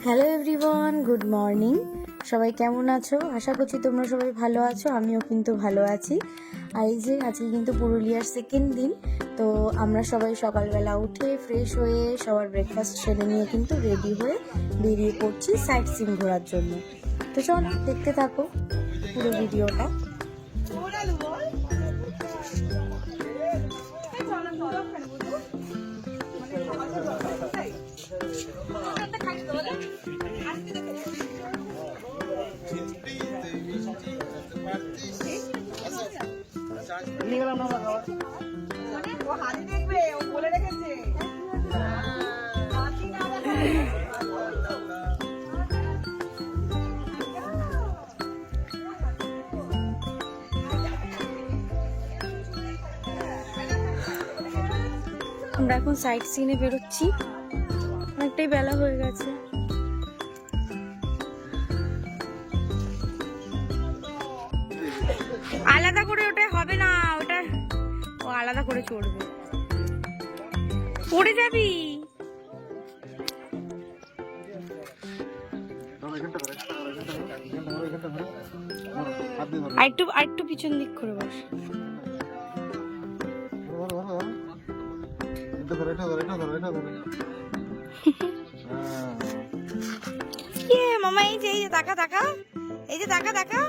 Hello everyone, good morning. সবাই কেমন আছো? আশা করছি তোমরা সবাই ভালো আছো, আমিও কিন্তু ভালো আছি। আর এই যে আজকে কিন্তু পুরুলিয়ার সেকেন্ড দিন, তো আমরা সবাই সকালবেলা উঠে ফ্রেশ হয়ে সবার ব্রেকফাস্ট সেরে নিয়ে কিন্তু রেডি হয়ে বেরিয়ে পড়ছি সাইট সিন ঘোরার জন্য। তো চলো দেখতে থাকো পুরো ভিডিওটা। আমরা এখন সাইট সিনে বেরোচ্ছি, অনেকটাই বেলা হয়ে গেছে। আলাদা করে ওটা হবে না, ওটা ও আলাদা করে চড়বে, পড়ে যাবি। আরেকটু পিছন দিক করে বস। মামা এই যে তাকা তাকা, এই যে তাকা তাকা।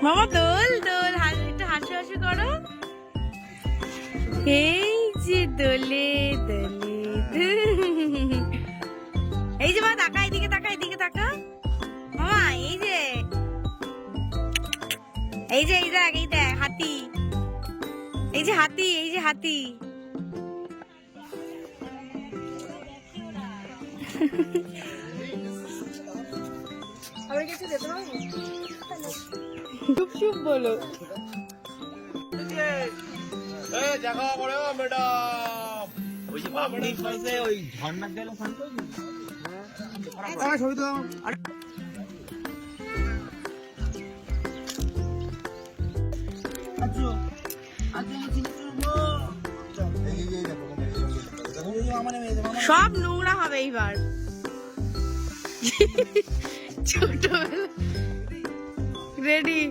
মামা দোল দোল, একটু হাসি হাসি করো। এই যে দোলে দোলে, এই যে মা তাকা, এদিকে তাকা, এদিকে তাকা। মামা এই যে এই যে এই দেখ হাতি, এই যে হাতি, এই যে হাতি। চুপ চুপ বলো। সব নোংরা হবে এইবার। ছোটবেলা রেডি।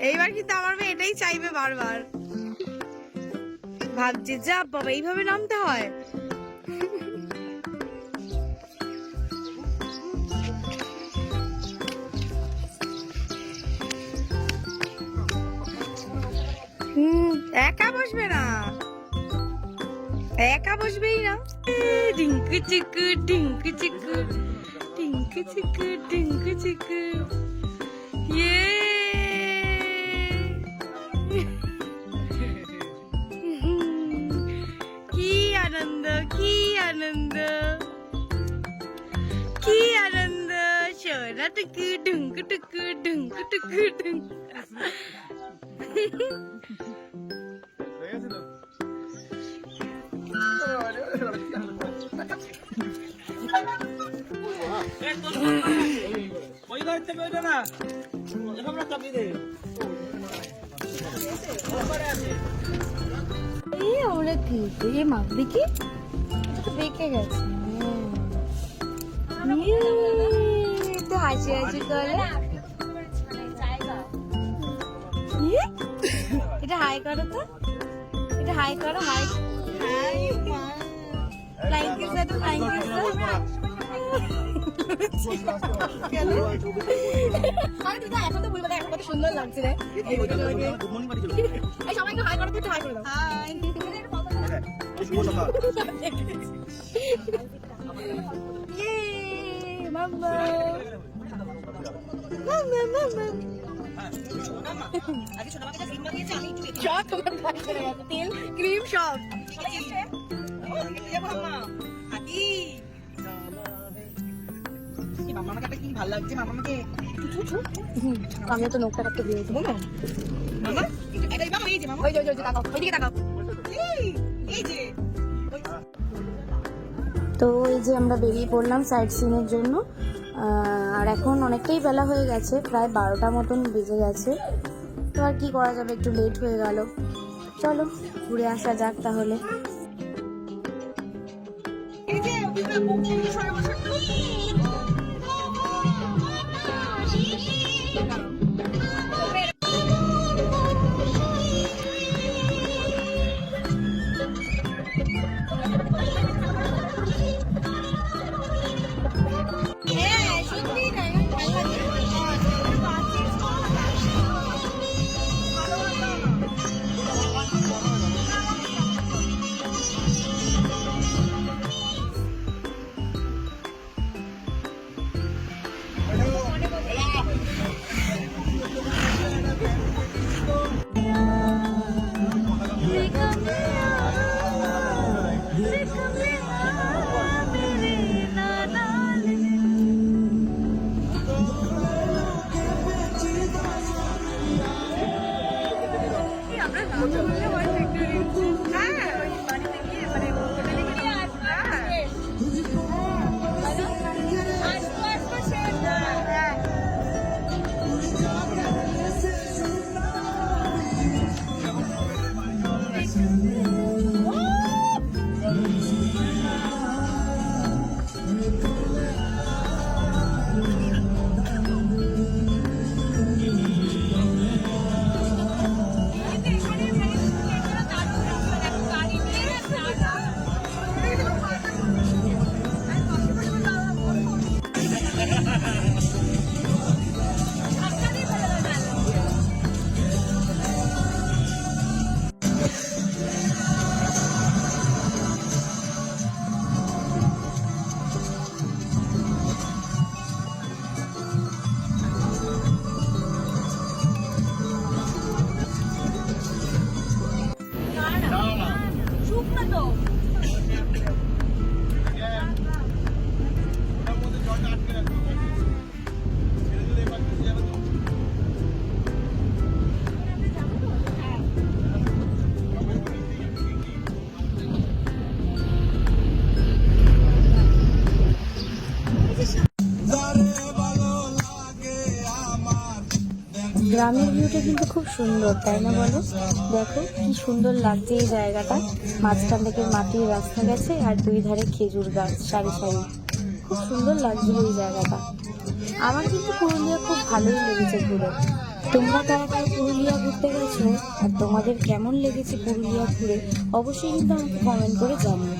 এইবার কিন্তু আমার মেয়ে এটাই চাইবে বারবার, ভাবছে যা বাবা এইভাবে নামতে হয়। একা বসবে না, একা বসবেই না। ডিঙ্কু চিকু ডিঙ্কু চিকু ডিঙ্কু চিকু ডিঙ্কু চিকু, ইয়ে কি আনন্দ, কি আনন্দ, কি আনন্দ। সোনা টুকু ডুঙ্কু টুকু ডুঙ্কু টুকু ডুঙ্কু। দেখি দেখে গেছে, একটু হাসি হাসি করে। এটা হাই করো তো, এটা হাই করো, হাই ফ্লাইং কিস দাও, ফ্লাইং কিস দাও। এখন তো বলবো, এখন কত সুন্দর লাগছে রে। সবাইকে হাই করো, একটু হাই করে দাও। হাই মাম্মা মাম্মা মাম্মা। সব তোমার ভাই করে গেছে, তেল ক্রিম সব। আমি তো নৌকা কাটতে দিয়েছি, বলো মামা। ওই যে তাকাও, ওইদিকে তাকাও। তো এই যে আমরা বেরিয়ে পড়লাম সাইট সিনের জন্য। আর এখন অনেকটাই বেলা হয়ে গেছে, প্রায় 12টা মতন বেজে গেছে। তো আর কি করা যাবে, একটু লেট হয়ে গেল। চলো ঘুরে আসা যাক তাহলে। গ্রামের ভিউটা কিন্তু খুব সুন্দর, তাই না বলো? দেখো কি সুন্দর লাগছে এই জায়গাটা। মাঝখান থেকে মাটির রাস্তা গেছে আর দুই ধারে খেজুর গাছ সারি সারি। খুব সুন্দর লাগছিল এই জায়গাটা। আমার কিন্তু পুরুলিয়া খুব ভালোই লেগেছে ঘুরে। তোমরা কারা কারা পুরুলিয়া ঘুরতে গেছো আর তোমাদের কেমন লেগেছে পুরুলিয়া ঘুরে অবশ্যই কিন্তু আমাকে কমেন্ট করে জানিও।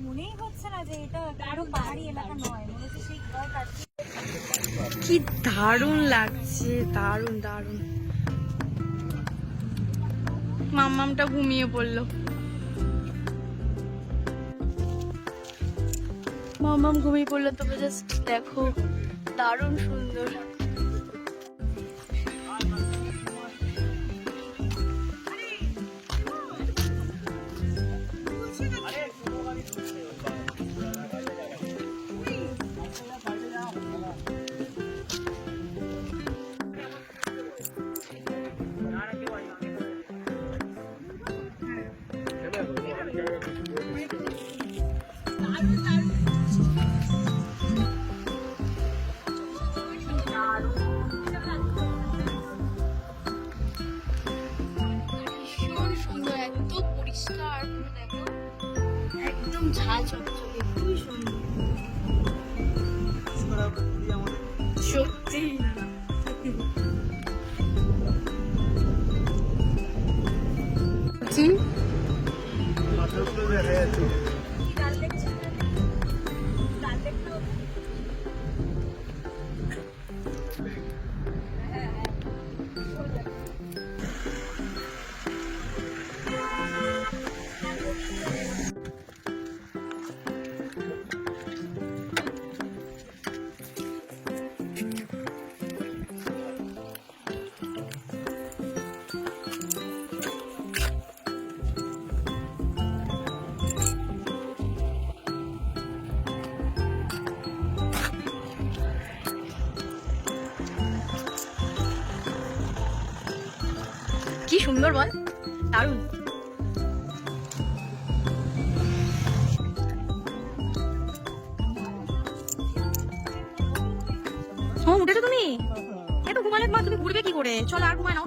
মনেই হচ্ছে না যে এটা কারো পাহাড়ি এলাকা নয়, মনে হচ্ছে সেই ঘর কাটছে। কি দারুণ লাগছে, দারুণ দারুণ। মাম্মামটা ঘুমিয়ে পড়লো। মাম্মাম ঘুমিয়ে পড়লো, তবে জাস্ট দেখো দারুণ সুন্দর। একদম ঝাল চকচকে, খুবই সুন্দর সত্যি। কি সুন্দর বল, দারুণ। উঠেছো তুমি? এত ঘুমালে মা, তুমি ঘুরবে কি করে? চলো আর ঘুমায় নাও।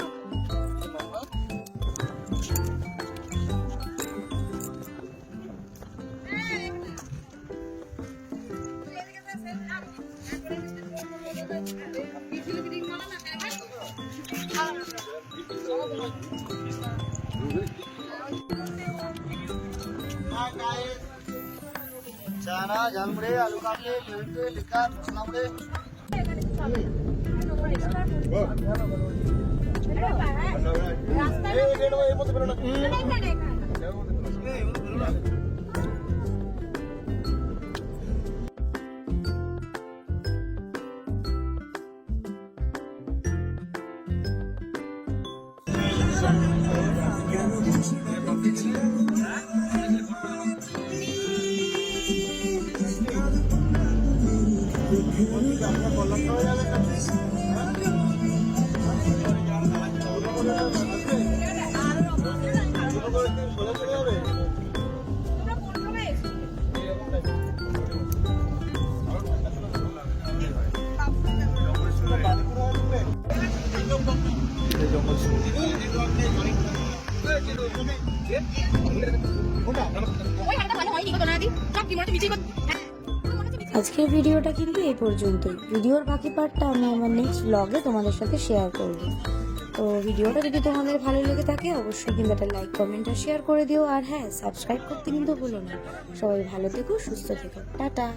चाना झालमुड़े आलू काबले भिंडी टिक्का छनामुड़े আজকের ভিডিওটা কিন্তু এই পর্যন্তই। ভিডিওর বাকি পার্টটা আমি আমার নেক্সট ব্লগে তোমাদের সাথে শেয়ার করব। তো ভিডিওটা যদি তোমাদের ভালো লেগে থাকে অবশ্যই কিন্তু একটা লাইক কমেন্ট আর শেয়ার করে দিও। আর হ্যাঁ, সাবস্ক্রাইব করতে কিন্তু ভুলো না। সবাই ভালো থেকো, সুস্থ থেকো, টাটা।